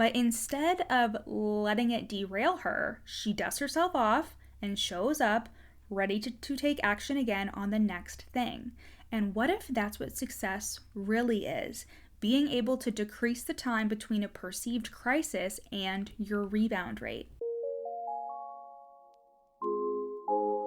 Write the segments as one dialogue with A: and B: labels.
A: But instead of letting it derail her, she dusts herself off and shows up ready to take action again on the next thing. And what if that's what success really is? Being able to decrease the time between a perceived crisis and your rebound rate.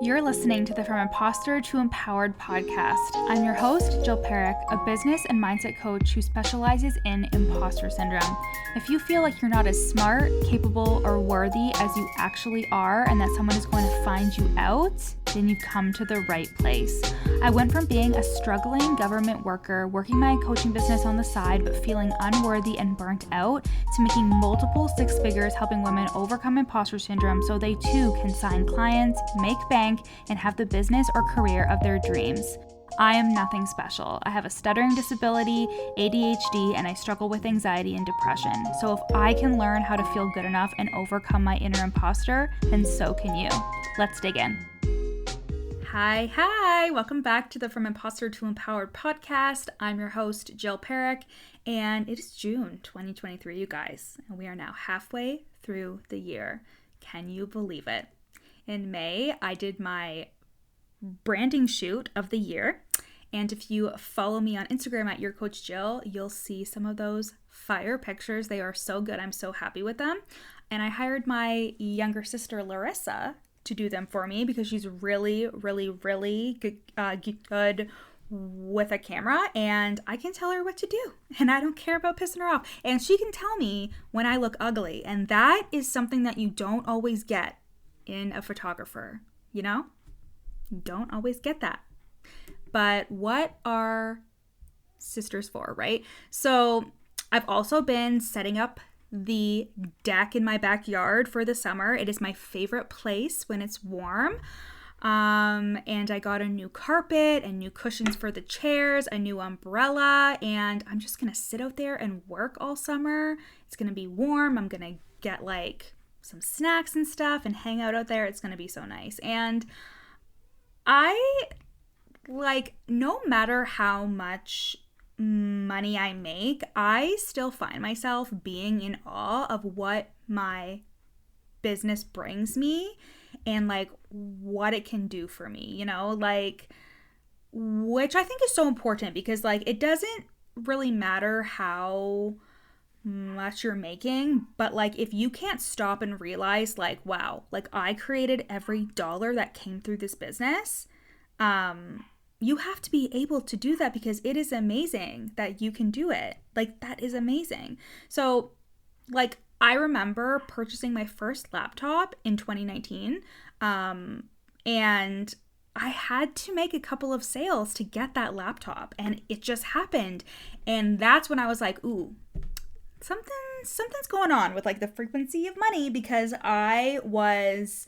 A: You're listening to the From Imposter to Empowered podcast. I'm your host, Jill Perrick, a business and mindset coach who specializes in imposter syndrome. If you feel like you're not as smart, capable, or worthy as you actually are, and that someone is going to find you out, then you've come to the right place. I went from being a struggling government worker, working my coaching business on the side, but feeling unworthy and burnt out, to making multiple six figures helping women overcome imposter syndrome so they too can sign clients, make bank, and have the business or career of their dreams. I am nothing special. I have a stuttering disability, ADHD, and I struggle with anxiety and depression. So if I can learn how to feel good enough and overcome my inner imposter, then so can you. Let's dig in. Hi. Welcome back to the From Imposter to Empowered podcast. I'm your host, Jill Perrick, and it is June 2023, you guys. And we are now halfway through the year. Can you believe it? In May, I did my branding shoot of the year. And if you follow me on Instagram at Your Coach Jill, you'll see some of those fire pictures. They are so good. I'm so happy with them. And I hired my younger sister, Larissa, to do them for me because she's really good with a camera, and I can tell her what to do, and I don't care about pissing her off. And she can tell me when I look ugly, and that is something that you don't always get in a photographer, you know? You don't always get that. But what are sisters for, right? So I've also been setting up the deck in my backyard for the summer. It is my favorite place when it's warm. And I got a new carpet and new cushions for the chairs, a new umbrella, and I'm just gonna sit out there and work all summer. It's gonna be warm. I'm gonna get like some snacks and stuff and hang out there. It's gonna be so nice. And I no matter how much money I make, I still find myself being in awe of what my business brings me and what it can do for me, you know, which I think is so important because it doesn't really matter how much you're making, but if you can't stop and realize wow, I created every dollar that came through this business, you have to be able to do that because it is amazing that you can do it. That is amazing. So I remember purchasing my first laptop in 2019, and I had to make a couple of sales to get that laptop, and it just happened. And that's when I was like, ooh, something's going on with the frequency of money, because I was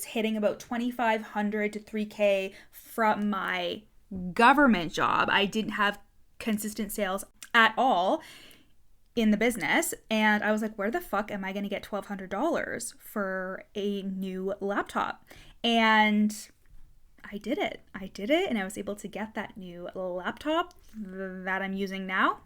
A: hitting about 2,500 to 3K from my government job. I didn't have consistent sales at all in the business, and I was like, where the fuck am I going to get $1,200 for a new laptop? And I did it, and I was able to get that new laptop that I'm using now,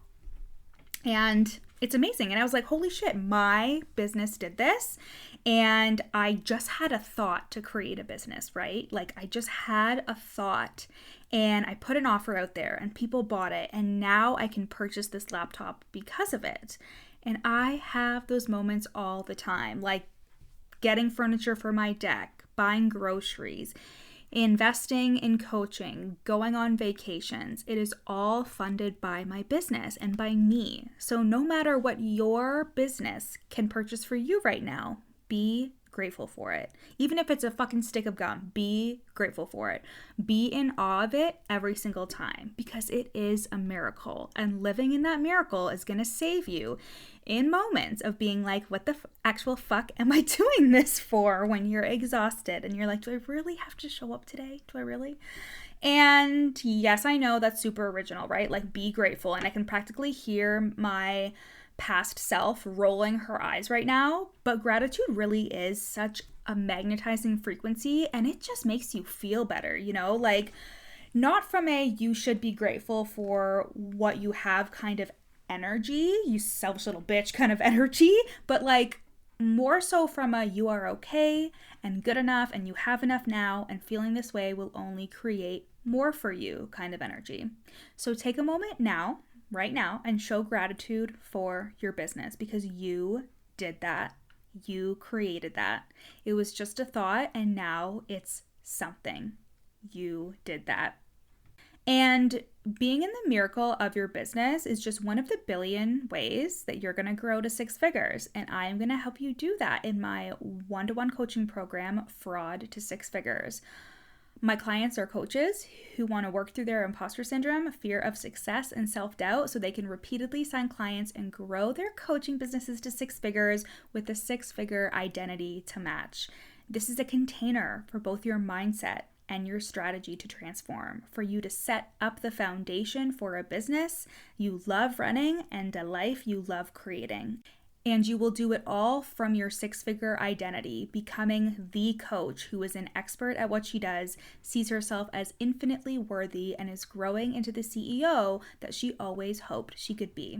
A: and it's amazing. And I was like, holy shit, my business did this. And I just had a thought to create a business, right? I just had a thought and I put an offer out there and people bought it. And now I can purchase this laptop because of it. And I have those moments all the time, getting furniture for my deck, buying groceries, investing in coaching, going on vacations. It is all funded by my business and by me. So no matter what your business can purchase for you right now, be grateful for it. Even if it's a fucking stick of gum, be grateful for it. Be in awe of it every single time because it is a miracle. And living in that miracle is going to save you in moments of being like, what the actual fuck am I doing this for, when you're exhausted and you're like, do I really have to show up today? Do I really? And yes, I know that's super original, right? Be grateful. And I can practically hear my past self rolling her eyes right now, but gratitude really is such a magnetizing frequency, and it just makes you feel better, you know, not from a you should be grateful for what you have kind of energy, you selfish little bitch kind of energy, but like more so from a you are okay and good enough and you have enough now, and feeling this way will only create more for you kind of energy. So take a moment now, right now, and show gratitude for your business because you did that. You created that. It was just a thought and now it's something. You did that. And being in the miracle of your business is just one of the billion ways that you're going to grow to 6 figures. And I am going to help you do that in my one-to-one coaching program, Fraud to 6 Figures. My clients are coaches who want to work through their imposter syndrome, fear of success, and self-doubt so they can repeatedly sign clients and grow their coaching businesses to 6 figures with a 6-figure identity to match. This is a container for both your mindset and your strategy to transform, for you to set up the foundation for a business you love running and a life you love creating. And you will do it all from your 6-figure identity, becoming the coach who is an expert at what she does, sees herself as infinitely worthy, and is growing into the CEO that she always hoped she could be.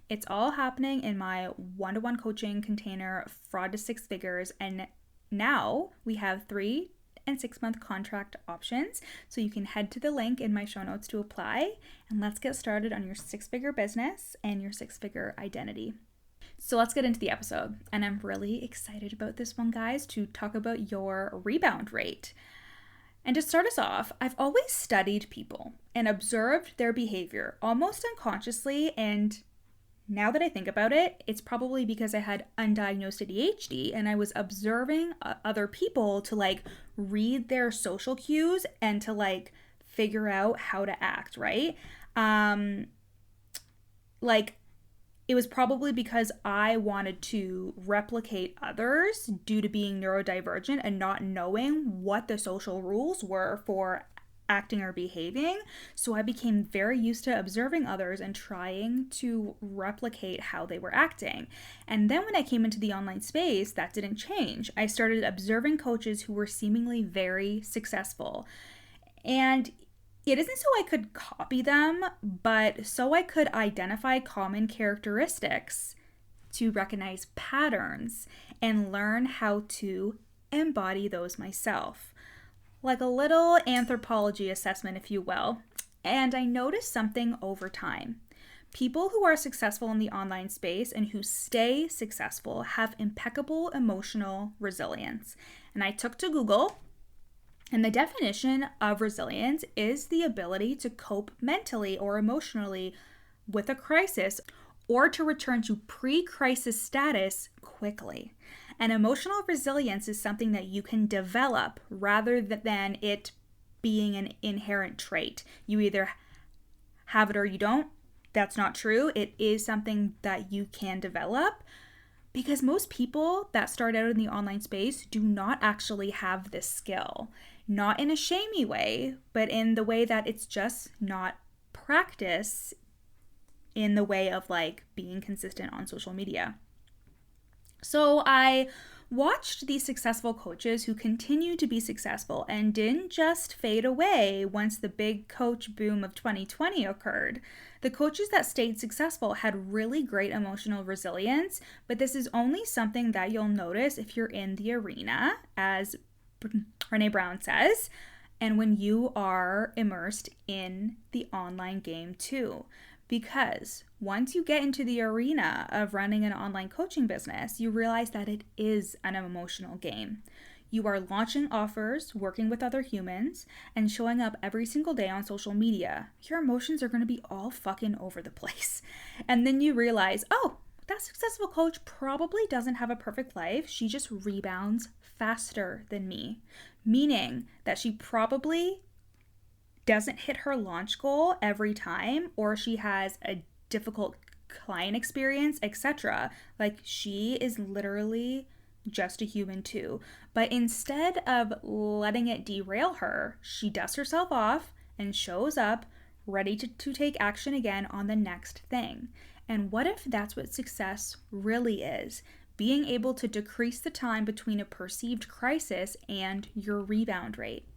A: It's all happening in my one-to-one coaching container, Fraud to 6 Figures, and now we have 3 and 6-month contract options. So you can head to the link in my show notes to apply, and let's get started on your 6-figure business and your 6-figure identity. So let's get into the episode. And I'm really excited about this one, guys, to talk about your rebound rate. And to start us off, I've always studied people and observed their behavior almost unconsciously, and now that I think about it, it's probably because I had undiagnosed ADHD and I was observing other people to like read their social cues and to like figure out how to act, right? Like it was probably because I wanted to replicate others due to being neurodivergent and not knowing what the social rules were for acting or behaving. So I became very used to observing others and trying to replicate how they were acting. And then when I came into the online space, that didn't change. I started observing coaches who were seemingly very successful. And it isn't so I could copy them, but so I could identify common characteristics to recognize patterns and learn how to embody those myself. Like a little anthropology assessment, if you will. And I noticed something over time. People who are successful in the online space and who stay successful have impeccable emotional resilience. And I took to Google, and the definition of resilience is the ability to cope mentally or emotionally with a crisis or to return to pre-crisis status quickly. And emotional resilience is something that you can develop rather than it being an inherent trait. You either have it or you don't. That's not true. It is something that you can develop because most people that start out in the online space do not actually have this skill. Not in a shamey way, but in the way that it's just not practice in the way of like being consistent on social media. So I watched these successful coaches who continued to be successful and didn't just fade away once the big coach boom of 2020 occurred. The coaches that stayed successful had really great emotional resilience, but this is only something that you'll notice if you're in the arena, as Brené Brown says, and when you are immersed in the online game too. Because once you get into the arena of running an online coaching business, you realize that it is an emotional game. You are launching offers, working with other humans, and showing up every single day on social media. Your emotions are going to be all fucking over the place. And then you realize, oh, that successful coach probably doesn't have a perfect life. She just rebounds faster than me. Meaning that she probably doesn't hit her launch goal every time, or she has a difficult client experience, etc. Like she is literally just a human too. But instead of letting it derail her, she dusts herself off and shows up ready to take action again on the next thing. And what if that's what success really is? Being able to decrease the time between a perceived crisis and your rebound rate.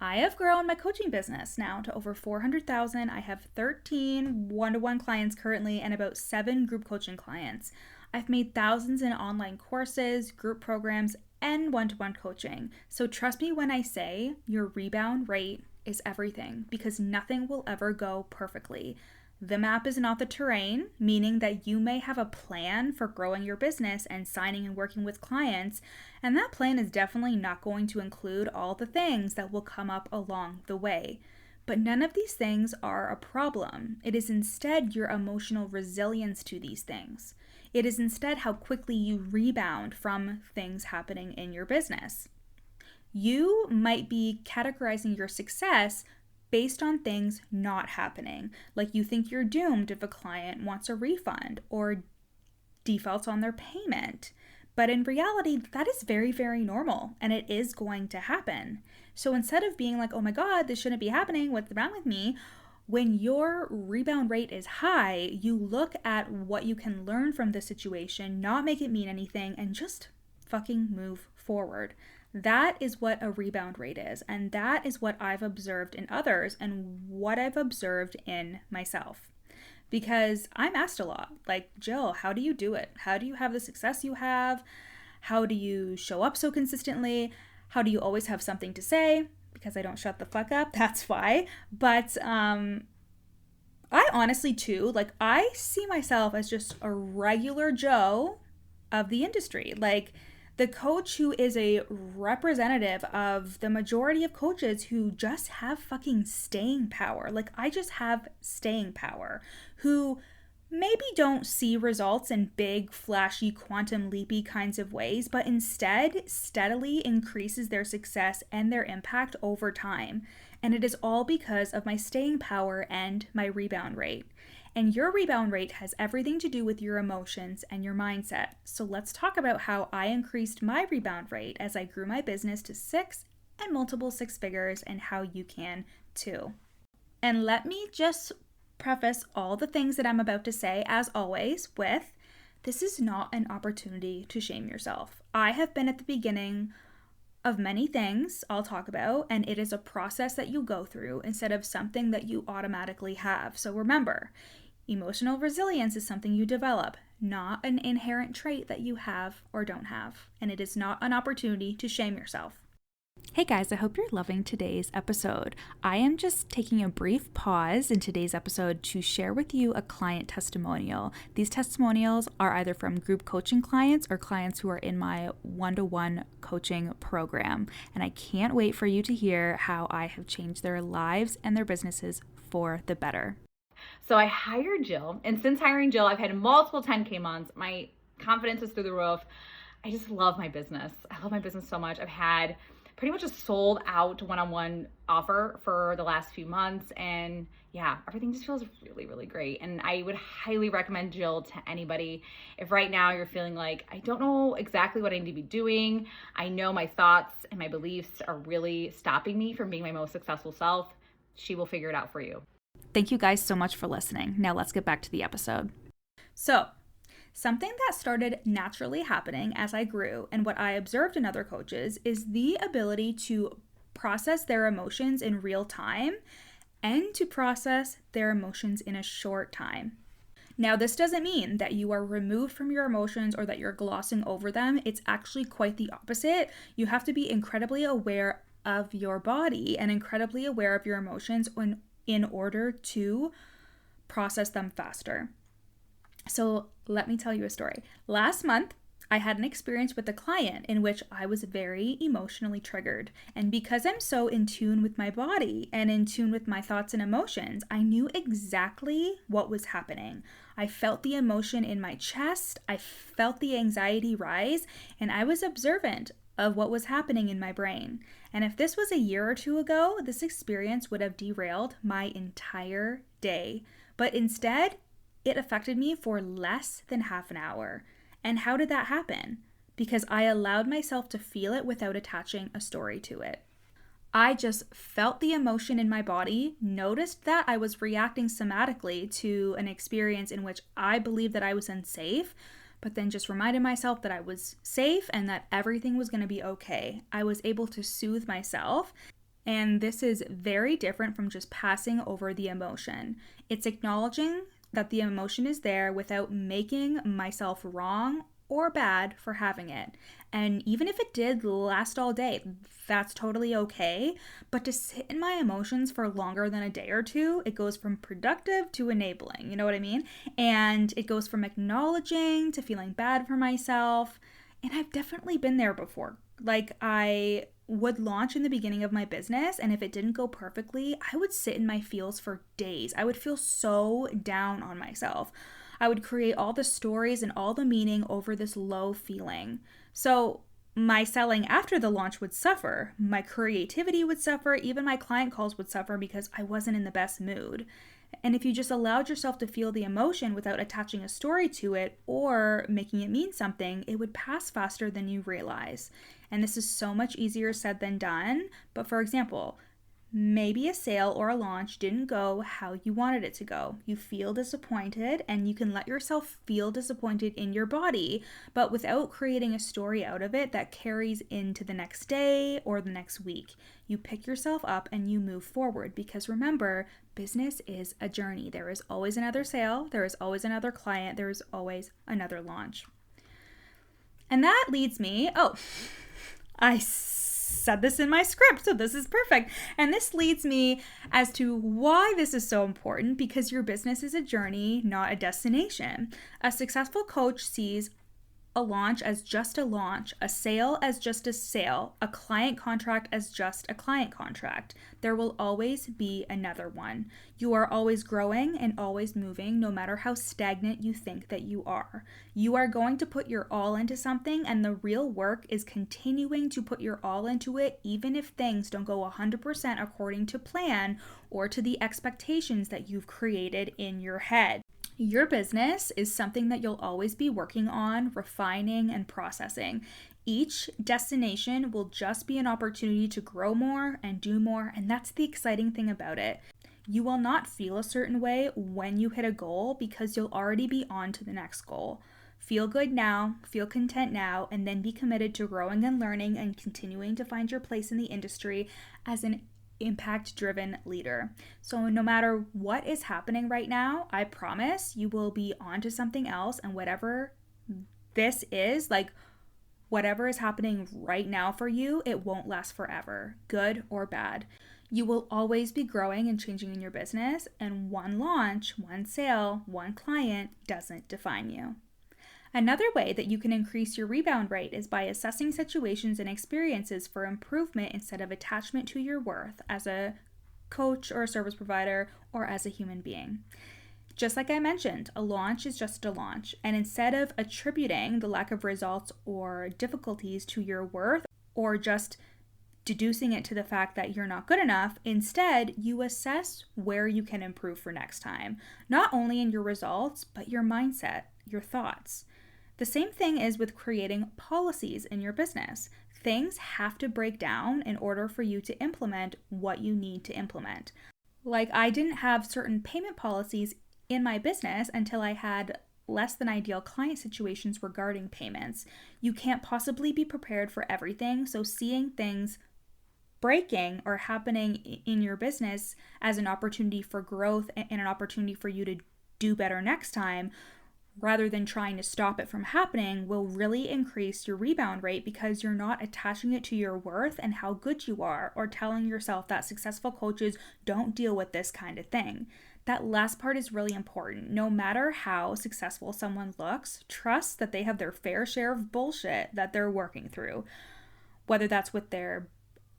A: I have grown my coaching business now to over 400,000. I have 13 one-to-one clients currently and about 7 group coaching clients. I've made thousands in online courses, group programs, and one-to-one coaching. So trust me when I say your rebound rate is everything, because nothing will ever go perfectly. The map is not the terrain, meaning that you may have a plan for growing your business and signing and working with clients, and that plan is definitely not going to include all the things that will come up along the way. But none of these things are a problem. It is instead your emotional resilience to these things. It is instead how quickly you rebound from things happening in your business. You might be categorizing your success based on things not happening. Like you think you're doomed if a client wants a refund or defaults on their payment. But in reality, that is very, very normal, and it is going to happen. So instead of being like, oh my God, this shouldn't be happening, what's wrong with me? When your rebound rate is high, you look at what you can learn from the situation, not make it mean anything, and just fucking move forward. That is what a rebound rate is, and that is what I've observed in others and what I've observed in myself. Because I'm asked a lot, like, Jill, how do you do it? How do you have the success you have? How do you show up so consistently? How do you always have something to say? Because I don't shut the fuck up, that's why. But I honestly too, like, I see myself as just a regular Joe of the industry. Like, the coach who is a representative of the majority of coaches who just have fucking staying power. Like, I just have staying power, who maybe don't see results in big, flashy, quantum leapy kinds of ways, but instead steadily increases their success and their impact over time. And it is all because of my staying power and my rebound rate. And your rebound rate has everything to do with your emotions and your mindset. So let's talk about how I increased my rebound rate as I grew my business to 6 and multiple 6 figures, and how you can too. And let me just preface all the things that I'm about to say, as always, with this is not an opportunity to shame yourself. I have been at the beginning of many things I'll talk about, and it is a process that you go through instead of something that you automatically have. So remember, emotional resilience is something you develop, not an inherent trait that you have or don't have. And it is not an opportunity to shame yourself. Hey guys, I hope you're loving today's episode. I am just taking a brief pause in today's episode to share with you a client testimonial. These testimonials are either from group coaching clients or clients who are in my one-to-one coaching program. And I can't wait for you to hear how I have changed their lives and their businesses for the better.
B: So I hired Jill, and since hiring Jill, I've had multiple 10K months. My confidence is through the roof. I just love my business. I love my business so much. I've had pretty much a sold out one-on-one offer for the last few months. And yeah, everything just feels really, really great. And I would highly recommend Jill to anybody. If right now you're feeling like, I don't know exactly what I need to be doing, I know my thoughts and my beliefs are really stopping me from being my most successful self, she will figure it out for you.
A: Thank you guys so much for listening. Now let's get back to the episode. So, something that started naturally happening as I grew and what I observed in other coaches is the ability to process their emotions in real time and to process their emotions in a short time. Now, this doesn't mean that you are removed from your emotions or that you're glossing over them. It's actually quite the opposite. You have to be incredibly aware of your body and incredibly aware of your emotions in order to process them faster. So let me tell you a story. Last month, I had an experience with a client in which I was very emotionally triggered. And because I'm so in tune with my body and in tune with my thoughts and emotions, I knew exactly what was happening. I felt the emotion in my chest, I felt the anxiety rise, and I was observant of what was happening in my brain. And if this was a year or two ago, this experience would have derailed my entire day. But instead, it affected me for less than half an hour. And how did that happen? Because I allowed myself to feel it without attaching a story to it. I just felt the emotion in my body, noticed that I was reacting somatically to an experience in which I believed that I was unsafe, but then just reminded myself that I was safe and that everything was going to be okay. I was able to soothe myself. And this is very different from just passing over the emotion. It's acknowledging that the emotion is there without making myself wrong or bad for having it. And even if it did last all day, that's totally okay. But to sit in my emotions for longer than a day or two, it goes from productive to enabling. You know what I mean? And it goes from acknowledging to feeling bad for myself. And I've definitely been there before. Like, I would launch in the beginning of my business, and if it didn't go perfectly, I would sit in my feels for days. I would feel so down on myself. I would create all the stories and all the meaning over this low feeling. So, my selling after the launch would suffer. My creativity would suffer. Even my client calls would suffer because I wasn't in the best mood. And if you just allowed yourself to feel the emotion without attaching a story to it or making it mean something, it would pass faster than you realize. And this is so much easier said than done. But for example, maybe a sale or a launch didn't go how you wanted it to go. You feel disappointed, and you can let yourself feel disappointed in your body, but without creating a story out of it that carries into the next day or the next week. You pick yourself up and you move forward, because remember, business is a journey. There is always another sale, there is always another client, there is always another launch. And that leads me, I said this in my script, so this is perfect. And this leads me as to why this is so important, because your business is a journey, not a destination. A successful coach sees a launch as just a launch, a sale as just a sale, a client contract as just a client contract. There will always be another one. You are always growing and always moving, no matter how stagnant you think that you are. You are going to put your all into something, and the real work is continuing to put your all into it, even if things don't go 100% according to plan or to the expectations that you've created in your head. Your business is something that you'll always be working on, refining, and processing. Each destination will just be an opportunity to grow more and do more, and that's the exciting thing about it. You will not feel a certain way when you hit a goal, because you'll already be on to the next goal. Feel good now, feel content now, and then be committed to growing and learning and continuing to find your place in the industry as an impact-driven leader. So no matter what is happening right now, I promise you will be on to something else, and whatever this is, like whatever is happening right now for you, it won't last forever, good or bad. You will always be growing and changing in your business, and one launch, one sale, one client doesn't define you. Another way that you can increase your rebound rate is by assessing situations and experiences for improvement instead of attachment to your worth as a coach or a service provider or as a human being. Just like I mentioned, a launch is just a launch, and instead of attributing the lack of results or difficulties to your worth or just deducing it to the fact that you're not good enough, instead you assess where you can improve for next time, not only in your results, but your mindset, your thoughts. The same thing is with creating policies in your business. Things have to break down in order for you to implement what you need to implement. Like, I didn't have certain payment policies in my business until I had less than ideal client situations regarding payments. You can't possibly be prepared for everything, so seeing things breaking or happening in your business as an opportunity for growth and an opportunity for you to do better next time, rather than trying to stop it from happening, will really increase your rebound rate, because you're not attaching it to your worth and how good you are, or telling yourself that successful coaches don't deal with this kind of thing. That last part is really important. No matter how successful someone looks, trust that they have their fair share of bullshit that they're working through, whether that's with their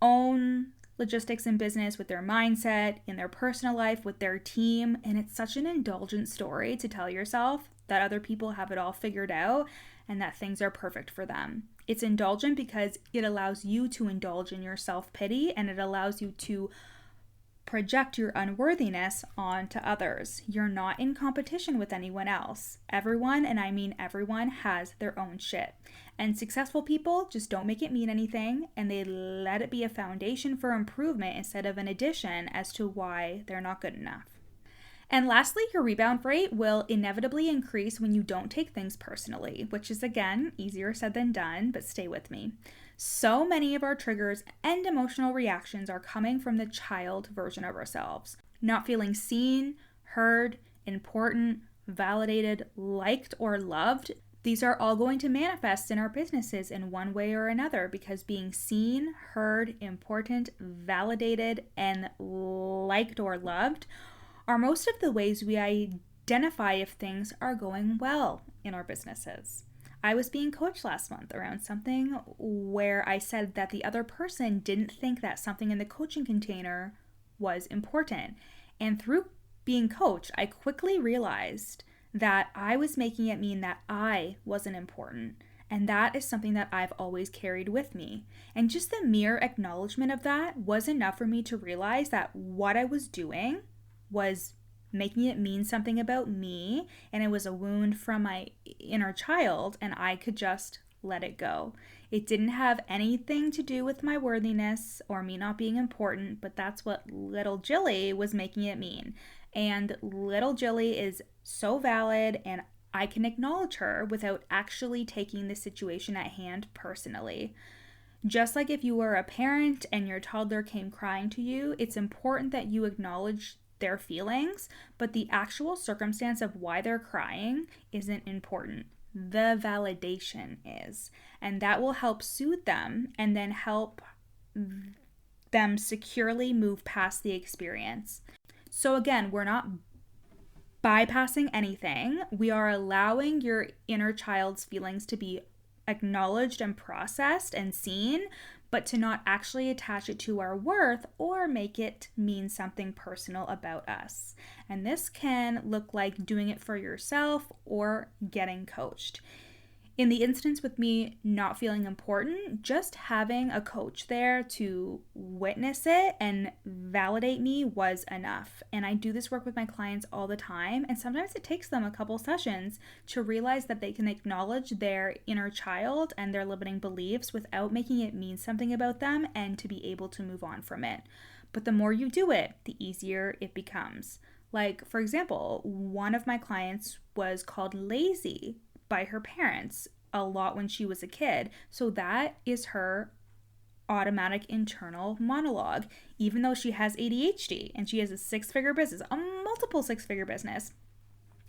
A: own logistics in business, with their mindset, in their personal life, with their team. And it's such an indulgent story to tell yourself that other people have it all figured out and that things are perfect for them. It's indulgent because it allows you to indulge in your self-pity, and it allows you to project your unworthiness onto others. You're not in competition with anyone else. Everyone, and I mean everyone, has their own shit. And successful people just don't make it mean anything, and they let it be a foundation for improvement instead of an addition as to why they're not good enough. And lastly, your rebound rate will inevitably increase when you don't take things personally, which is, again, easier said than done, but stay with me. So many of our triggers and emotional reactions are coming from the child version of ourselves. Not feeling seen, heard, important, validated, liked, or loved. These are all going to manifest in our businesses in one way or another, because being seen, heard, important, validated, and liked or loved are most of the ways we identify if things are going well in our businesses. I was being coached last month around something where I said that the other person didn't think that something in the coaching container was important. And through being coached, I quickly realized that I was making it mean that I wasn't important. And that is something that I've always carried with me. And just the mere acknowledgement of that was enough for me to realize that what I was doing was making it mean something about me, and it was a wound from my inner child, and I could just let it go. It didn't have anything to do with my worthiness or me not being important, but that's what little Jilly was making it mean. And little Jilly is so valid, and I can acknowledge her without actually taking the situation at hand personally. Just like if you were a parent and your toddler came crying to you, it's important that you acknowledge their feelings, but the actual circumstance of why they're crying isn't important. The validation is, and that will help soothe them and then help them securely move past the experience. So again, we're not bypassing anything. We are allowing your inner child's feelings to be acknowledged and processed and seen, but to not actually attach it to our worth or make it mean something personal about us. And this can look like doing it for yourself or getting coached. In the instance with me not feeling important, just having a coach there to witness it and validate me was enough. And I do this work with my clients all the time, and sometimes it takes them a couple sessions to realize that they can acknowledge their inner child and their limiting beliefs without making it mean something about them, and to be able to move on from it. But the more you do it, the easier it becomes. Like, for example, one of my clients was called lazy by her parents a lot when she was a kid. So that is her automatic internal monologue, even though she has ADHD and she has a six-figure business, a multiple six-figure business.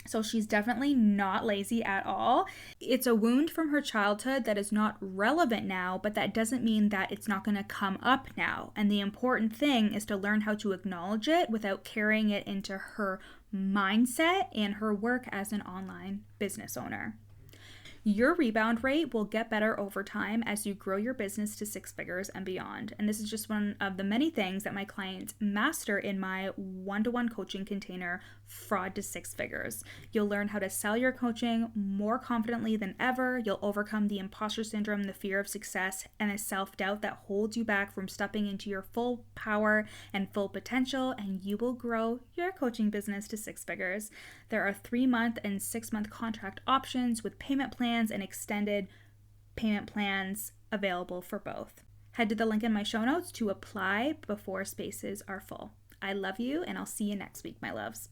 A: So she's definitely not lazy at all. It's a wound from her childhood that is not relevant now, but that doesn't mean that it's not going to come up now. And the important thing is to learn how to acknowledge it without carrying it into her mindset and her work as an online business owner. Your rebound rate will get better over time as you grow your business to six figures and beyond. And this is just one of the many things that my clients master in my one-to-one coaching container, Fraud to Six Figures. You'll learn how to sell your coaching more confidently than ever. You'll overcome the imposter syndrome, the fear of success, and the self-doubt that holds you back from stepping into your full power and full potential, and you will grow your coaching business to six figures. There are 3-month and 6-month contract options with payment plans and extended payment plans available for both. Head to the link in my show notes to apply before spaces are full. I love you, and I'll see you next week, my loves.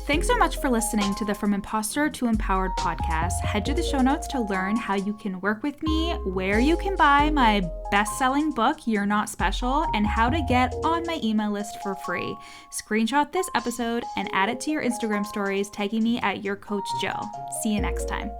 A: Thanks so much for listening to the From Imposter to Empowered podcast. Head to the show notes to learn how you can work with me, where you can buy my best-selling book, You're Not Special, and how to get on my email list for free. Screenshot this episode and add it to your Instagram stories, tagging me at Your Coach Jill. See you next time.